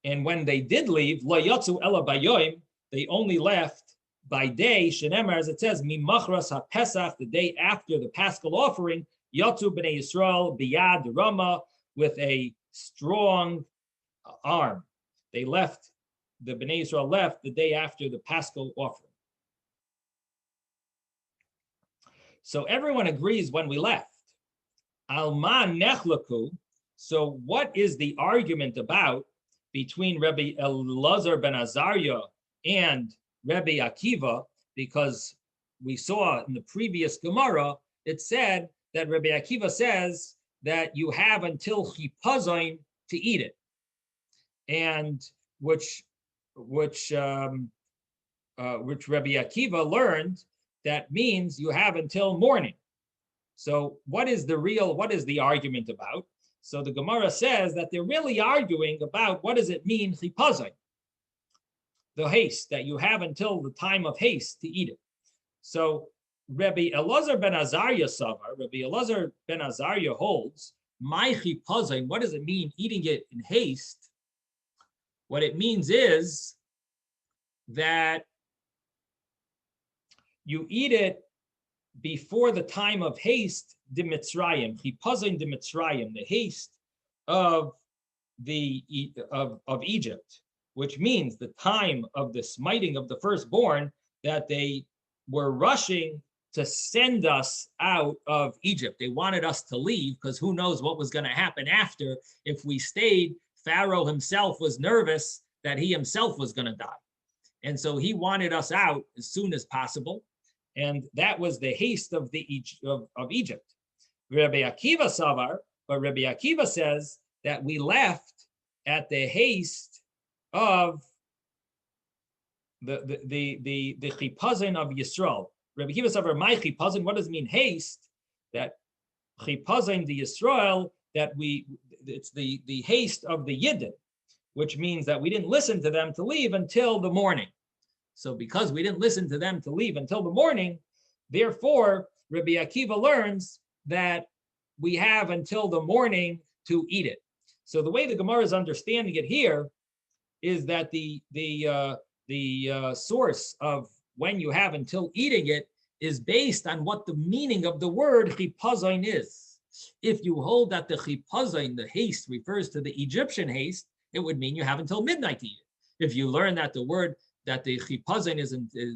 and when they did leave, lo yatzu ela bayoim, they only left by day. Shenemar, as it says, mimachras haPesach, the day after the Paschal offering, yatzu bnei Yisrael biyad rama, with a strong arm. They left. The Bnei Yisrael left the day after the Paschal offering. So everyone agrees when we left. Alma nechlaku. So what is the argument about between Rabbi Elazar ben Azariah and Rabbi Akiva? Because we saw in the previous Gemara, it said that Rabbi Akiva says that you have until Chipazon to eat it, and which Rabbi Akiva learned that means you have until morning. So what is the argument about? So the Gemara says that they're really arguing about what does it mean, chipazon, the haste, that you have until the time of haste to eat it. So Rabbi Elazar ben Azariah holds, my chipazon, what does it mean eating it in haste? What it means is that you eat it before the time of haste, the Mitzrayim, chipazon de Mitzrayim, the haste of Egypt, which means the time of the smiting of the firstborn, that they were rushing to send us out of Egypt. They wanted us to leave because who knows what was going to happen after. If we stayed, Pharaoh himself was nervous that he himself was going to die. And so he wanted us out as soon as possible. And that was the haste of Egypt. Rabbi Akiva Savar, but Rabbi Akiva says that we left at the haste of the chipazon of Yisrael. Rabbi Akiva Savar, my chipazon, what does it mean haste? That chipazon de Yisrael, that it's the haste of the Yidden, which means that we didn't listen to them to leave until the morning. So because we didn't listen to them to leave until the morning, therefore, Rabbi Akiva learns that we have until the morning to eat it. So the way the Gemara is understanding it here is that the source of when you have until eating it is based on what the meaning of the word chipazon is. If you hold that the chipazon, the haste, refers to the Egyptian haste, it would mean you have until midnight to eat it. If you learn that the word that the chipazon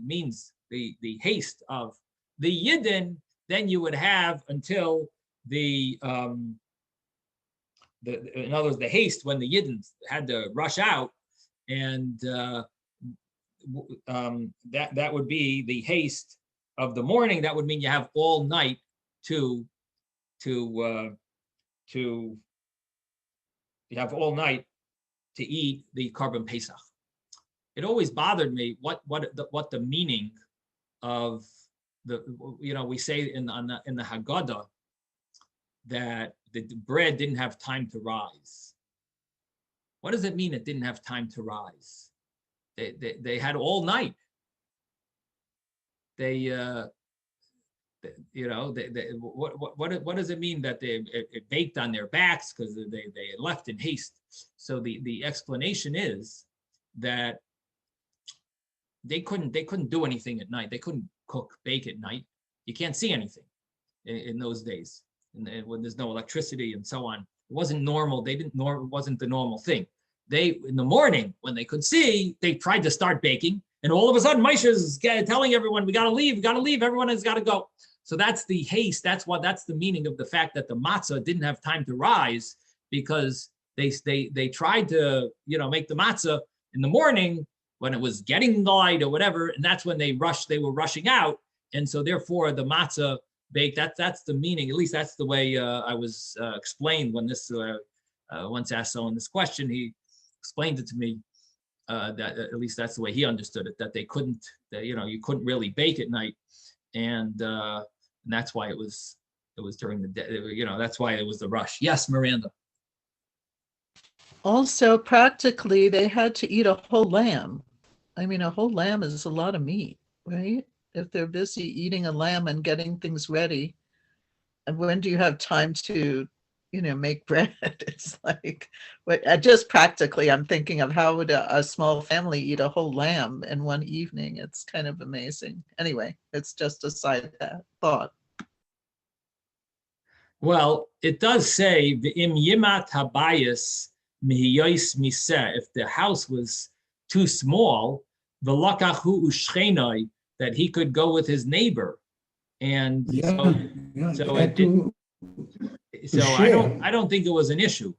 means the haste of the Yidden, then you would have until in other words, the haste when the Yidden had to rush out, and that would be the haste of the morning. That would mean you have all night to eat the Korban Pesach. It always bothered me what the meaning of we say in the Haggadah that the bread didn't have time to rise. What does it mean it didn't have time to rise? They had all night. What does it mean that it baked on their backs because they left in haste? So the explanation is that they couldn't do anything at night. They couldn't bake at night. You can't see anything in those days, and when there's no electricity and so on. It wasn't normal. It wasn't the normal thing. In the morning, when they could see, they tried to start baking, and all of a sudden Moshe is telling everyone, we got to leave, everyone has got to go. So that's the haste. That's the meaning of the fact that the matzah didn't have time to rise, because they tried to make the matzah in the morning when it was getting light or whatever, and that's when they were rushing out, and so therefore the matzah baked. That's the meaning. At least that's the way I was explained when this once asked someone this question. He explained it to me that at least that's the way he understood it. That they couldn't, you couldn't really bake at night, and that's why it was during the day. That's why it was the rush. Yes, Miranda. Also, practically, they had to eat a whole lamb. I mean, a whole lamb is a lot of meat, right? If they're busy eating a lamb and getting things ready, and when do you have time to make bread. It's like, but just practically, I'm thinking of how would a small family eat a whole lamb in one evening? It's kind of amazing. Anyway, it's just a side thought. Well, it does say v'im yimat habayis mihiyois miseh. If the house was too small, v'lakachu ushchenoi, that he could go with his neighbor, and Yeah, yeah, so had to share. I don't think it was an issue.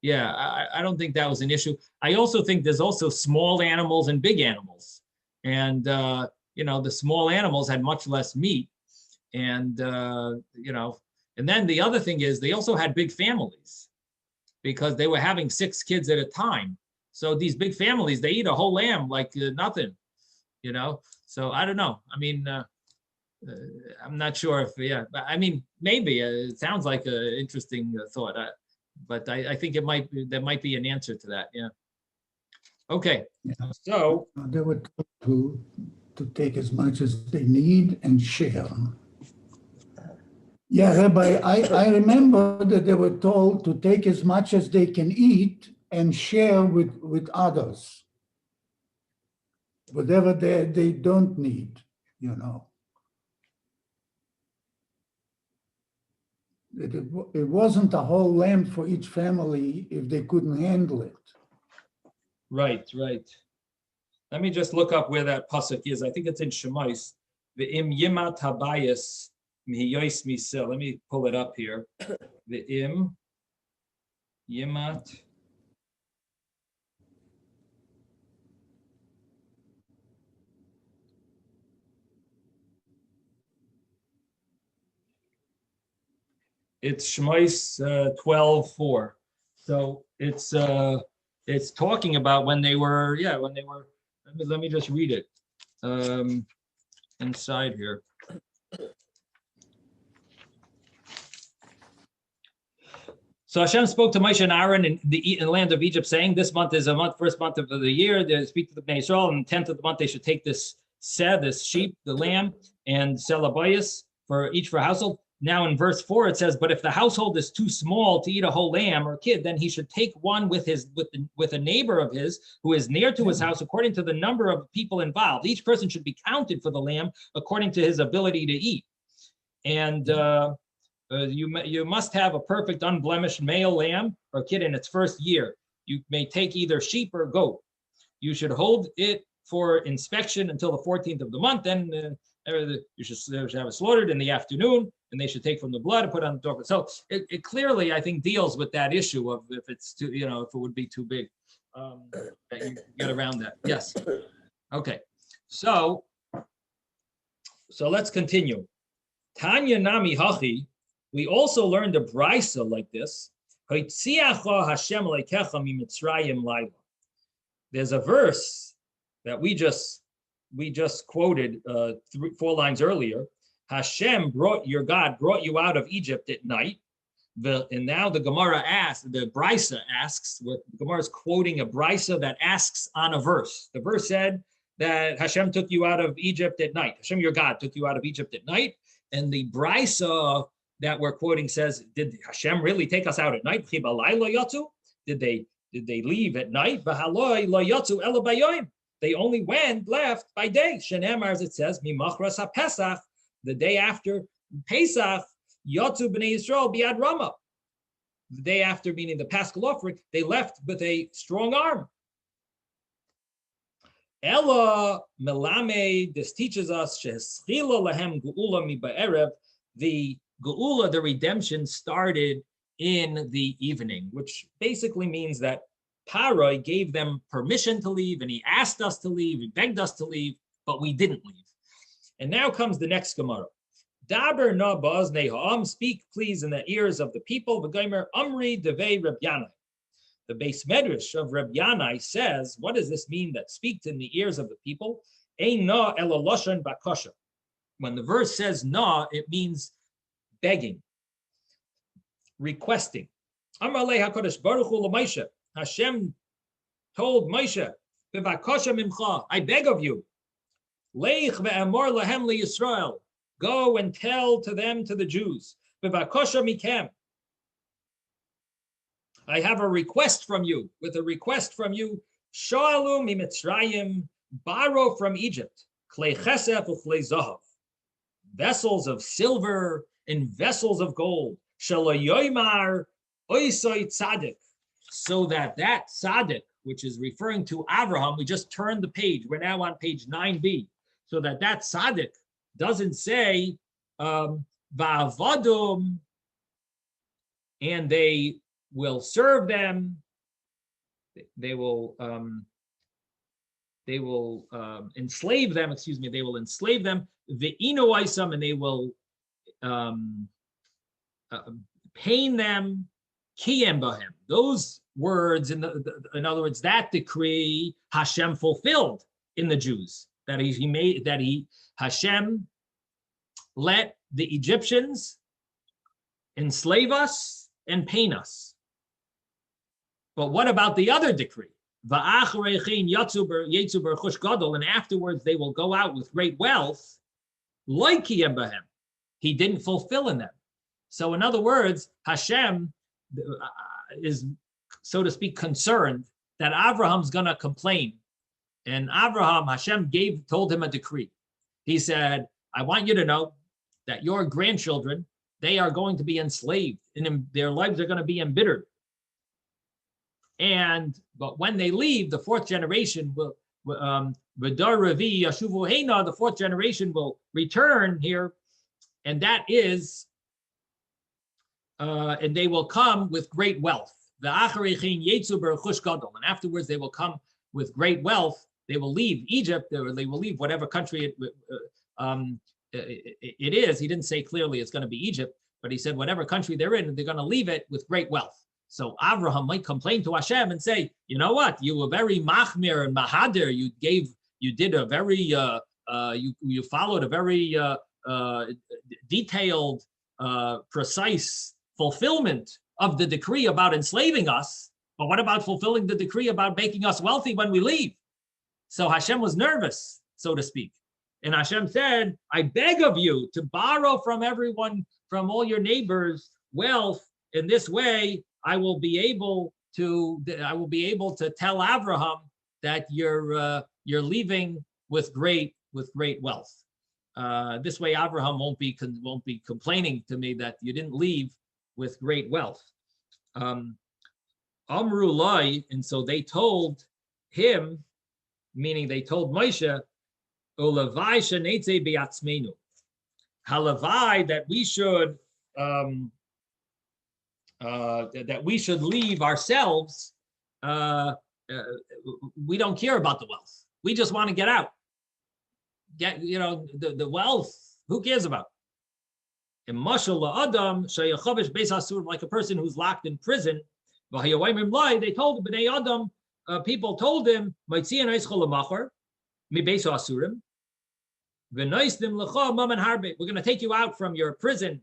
Yeah, I don't think that was an issue. I also think there's also small animals and big animals, and the small animals had much less meat, and and then the other thing is they also had big families because they were having 6 kids at a time. So these big families, they eat a whole lamb like nothing, So I don't know. I mean, I'm not sure if, I mean, maybe it sounds like an interesting thought, but I think there might be an answer to that. Yeah. Okay. Yeah. So They were told to take as much as they need and share. Yeah, Rabbi, I remember that they were told to take as much as they can eat and share with others. Whatever they don't need, It wasn't a whole lamb for each family if they couldn't handle it. Right. Let me just look up where that pasuk is. I think it's in Shemais. V'im yimat habayis mihiyois miseh. Let me pull it up here. V'im yimat. It's Shemais 12:4. So it's talking about when they were. Let me just read it inside here. So Hashem spoke to Moshe and Aaron in the land of Egypt, saying, "This month is first month of the year. They speak to the Bnei Israel, and the 10th of the month they should take this sheep, the lamb, and sell a bayis for each for a household." Now in verse 4 it says, "But if the household is too small to eat a whole lamb or kid, then he should take one with a neighbor of his who is near to his house, according to the number of people involved. Each person should be counted for the lamb according to his ability to eat, and." You must have a perfect unblemished male lamb or kid in its first year. You may take either sheep or goat. You should hold it for inspection until the 14th of the month. Then you should have it slaughtered in the afternoon, and they should take from the blood and put on the door. So it clearly, I think, deals with that issue of if it's too, if it would be too big, that you get around that. Yes. Okay. So let's continue. Tanya Nami Hachi. We also learned a brisa like this. There's a verse that we just quoted 4 lines earlier. Hashem your God brought you out of Egypt at night. And now the Gemara the brisa asks, where the Gemara is quoting a brisa that asks on a verse. The verse said that Hashem took you out of Egypt at night. Hashem your God took you out of Egypt at night. And the brisa that we're quoting says, did Hashem really take us out at night? Did they leave at night? They only left by day. Shenemar, as it says, Mimachras HaPesach, the day after Pesach, Yatzu B'nai Yisrael Biad Rama. The day after, meaning the Paschal offering, they left with a strong arm. Ella Melame, this teaches us, Sheschila Lahem Geula Mi Ba'erev, the Geula, the redemption, started in the evening, which basically means that Paroi gave them permission to leave, and he asked us to leave, he begged us to leave, but we didn't leave. And now comes the next Gemara. Daber na ba'aznei ha'am, speak please in the ears of the people. V'gomer Amri devei Reb Yanai. The Beis Medrash of Reb Yanai says, what does this mean that speak in the ears of the people? Ein na ela loshan bakosha. When the verse says na, it means begging, requesting. Amar le HaKadosh Baruch Hu l'Moshe. Hashem told Moshe, "Bevakosha mimcha, I beg of you, leich ve'amor lahem liYisrael, go and tell to them, to the Jews, bevakosha mikem, I have a request from you. With a request from you, Shoalu mimitzrayim, borrow from Egypt, klei chesef u'klei zahav, vessels of silver and vessels of gold, shalayoymar oisoi tzaddik, so that tzaddik, which is referring to Abraham, we just turned the page. We're now on page 9b. So that tzaddik doesn't say va'avadum, and they will serve them. They will enslave them. Excuse me. They will enslave them. Ve'inoisam, and they will pain them. Kiyem bahem. Those words, in other words, that decree Hashem fulfilled in the Jews. Hashem let the Egyptians enslave us and pain us. But what about the other decree? And afterwards they will go out with great wealth. He didn't fulfill in them. So in other words, Hashem is, so to speak, concerned that Abraham's going to complain. And Hashem told him a decree. He said, I want you to know that your grandchildren, they are going to be enslaved and their lives are going to be embittered. But when they leave, the fourth generation will, the fourth generation will return here, and that is, and they will come with great wealth. And afterwards, they will come with great wealth. They will leave Egypt, or they will leave whatever country it is. He didn't say clearly it's going to be Egypt, but he said whatever country they're in, they're going to leave it with great wealth. So Abraham might complain to Hashem and say, you know what, you were very machmir and mahadir. You followed a very detailed, precise fulfillment of the decree about enslaving us. But what about fulfilling the decree about making us wealthy when we leave? So Hashem was nervous, so to speak. And Hashem said, I beg of you to borrow from everyone, from all your neighbors, wealth. In this way, I will be able to tell Abraham that you're leaving with great wealth. This way, Abraham won't be complaining to me that you didn't leave with great wealth. Amru Lai, and so they told him, meaning they told Moshe, Olavai shenetze beatzmenu, halavai, that we should leave ourselves. We don't care about the wealth. We just want to get out. The wealth. Who cares about? In mashal adam sheyachavish beis asur, like a person who's locked in prison. They told Bnei Adam, people told him, we're going to take you out from your prison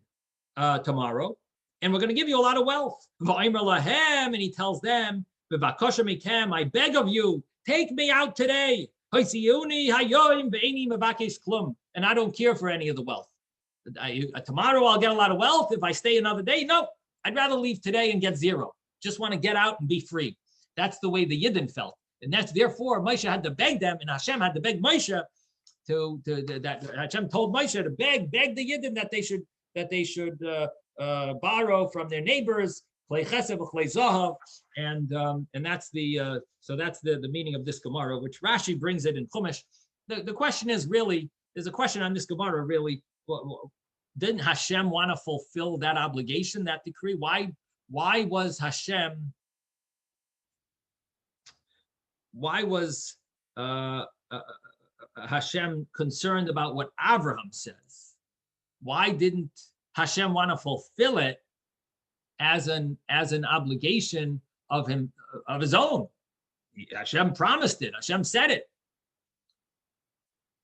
tomorrow, and we're going to give you a lot of wealth. And he tells them, I beg of you, take me out today. And I don't care for any of the wealth. Tomorrow I'll get a lot of wealth. If I stay another day, no, I'd rather leave today and get zero. Just want to get out and be free. That's the way the Yidden felt. And that's therefore Moshe had to beg them, and Hashem had to beg Moshe that Hashem told Moshe to beg the Yidden that they should borrow from their neighbors, klei chesed v'klei zahav, and that's the meaning of this Gemara, which Rashi brings it in Chumash. The question is really, there's a question on this Gemara really. Didn't Hashem want to fulfill that obligation, that decree? Why was Hashem concerned about what Abraham says? Why didn't Hashem want to fulfill it as an obligation of his own? Hashem promised it. Hashem said it.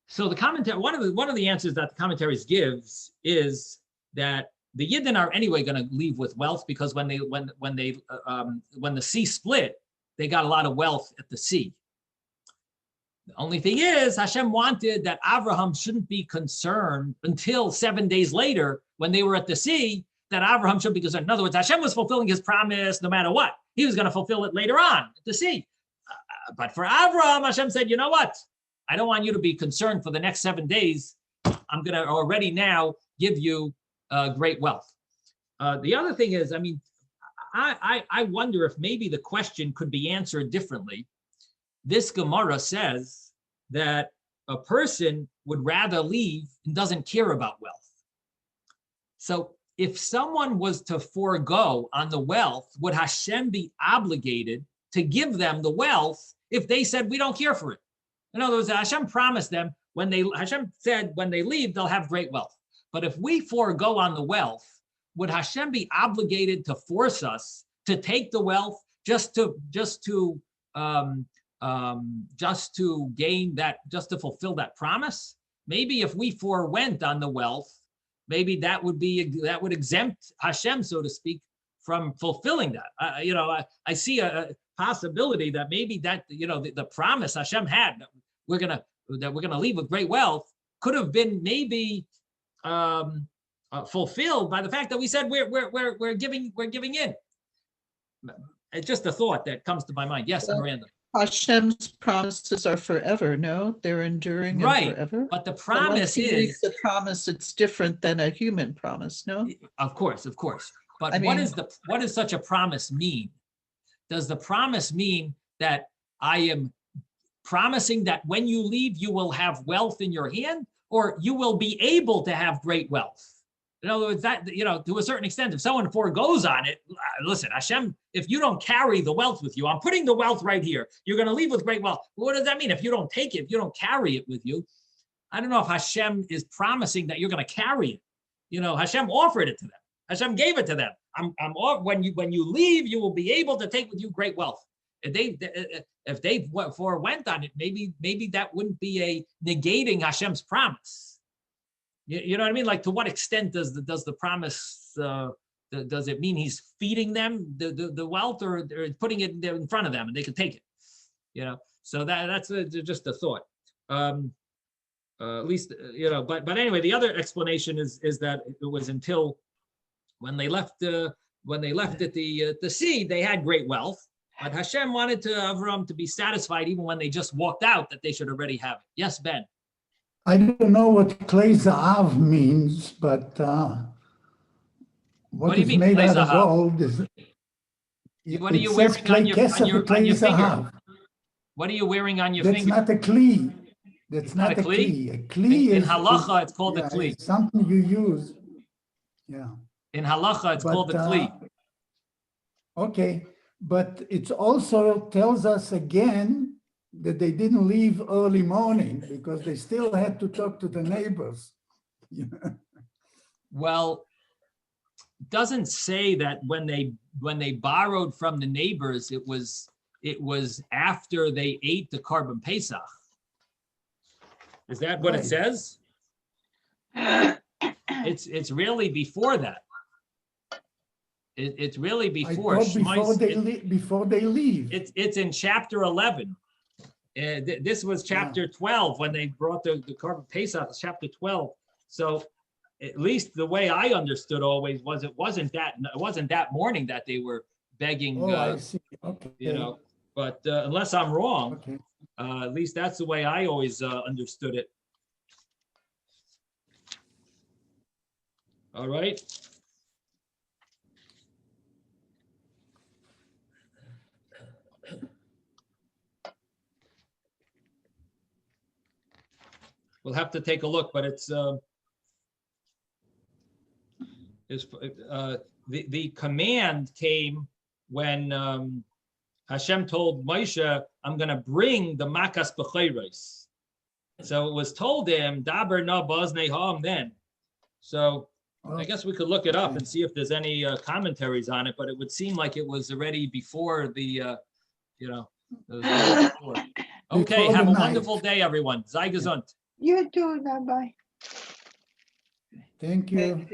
So the commentary, one of the answers that the commentaries gives is that the Yidden are anyway going to leave with wealth, because when the sea split, they got a lot of wealth at the sea. The only thing is, Hashem wanted that Abraham shouldn't be concerned until 7 days later when they were at the sea, that Avraham should be concerned. In other words, Hashem was fulfilling his promise no matter what. He was going to fulfill it later on at the sea. But for Avraham, Hashem said, you know what? I don't want you to be concerned for the next 7 days. I'm going to already now give you great wealth. The other thing is, I mean, I wonder if maybe the question could be answered differently. This Gemara says that a person would rather leave and doesn't care about wealth. So if someone was to forego on the wealth, would Hashem be obligated to give them the wealth if they said, we don't care for it? In other words, Hashem promised them Hashem said when they leave, they'll have great wealth. But if we forego on the wealth, would Hashem be obligated to force us to take the wealth just to gain that, just to fulfill that promise? Maybe if we forewent on the wealth, maybe that would exempt Hashem, so to speak, from fulfilling that. I see a possibility that maybe that the promise Hashem had that we're gonna leave with great wealth could have been maybe fulfilled by the fact that we said we're giving in. It's just a thought that comes to my mind. Yes, Miranda. Hashem's promises are forever. No, they're enduring and forever. But the promise is the promise. It's different than a human promise. No, of course. But what does such a promise mean? Does the promise mean that I am promising that when you leave, you will have wealth in your hand, or you will be able to have great wealth? In other words, that, to a certain extent, if someone foregoes on it, listen, Hashem, if you don't carry the wealth with you, I'm putting the wealth right here. You're going to leave with great wealth. What does that mean? If you don't take it, if you don't carry it with you, I don't know if Hashem is promising that you're going to carry it. Hashem offered it to them. Hashem gave it to them. When you leave, you will be able to take with you great wealth. If they forewent on it, maybe that wouldn't be a negating Hashem's promise. You know what I mean? Like, to what extent does the promise, does it mean he's feeding them the wealth, or putting it in front of them and they can take it? So that's just a thought. At least, but anyway, the other explanation is that it was until when they left at the sea, they had great wealth, but Hashem wanted Avram to be satisfied even when they just walked out, that they should already have it. Yes, Ben. I don't know what clay zahav means, but what do you is mean, made clay out of zahav? gold is. What are you says wearing clay on your kesef, clay finger? zahav. What are you wearing on your That's finger? not a kli. That's not a kli? kli. A kli In is halacha, it's called a kli. It's something you use. Yeah. In halacha, it's called a kli. Okay, but it also tells us again that they didn't leave early morning because they still had to talk to the neighbors. Well, it doesn't say that when they borrowed from the neighbors, it was after they ate the Korban Pesach. Is that what it says? It's really before that. It's really before. I thought before they leave. It's in chapter 11. This was chapter 12 when they brought the Korban Pesach, chapter 12. So at least the way I understood always was it wasn't that morning that they were begging. I see. Okay. But unless I'm wrong, Okay. at least that's the way I always understood it. All right. We'll have to take a look, but it's the command came when Hashem told Moshe, "I'm going to bring the makas b'chayros." So it was told him, "Daber na b'oznei ha'am." Then, so I guess we could look it up and see if there's any commentaries on it. But it would seem like it was already before the, it was already before. Okay, have a wonderful day, everyone. Sei gesund. You too, bye-bye. Thank you.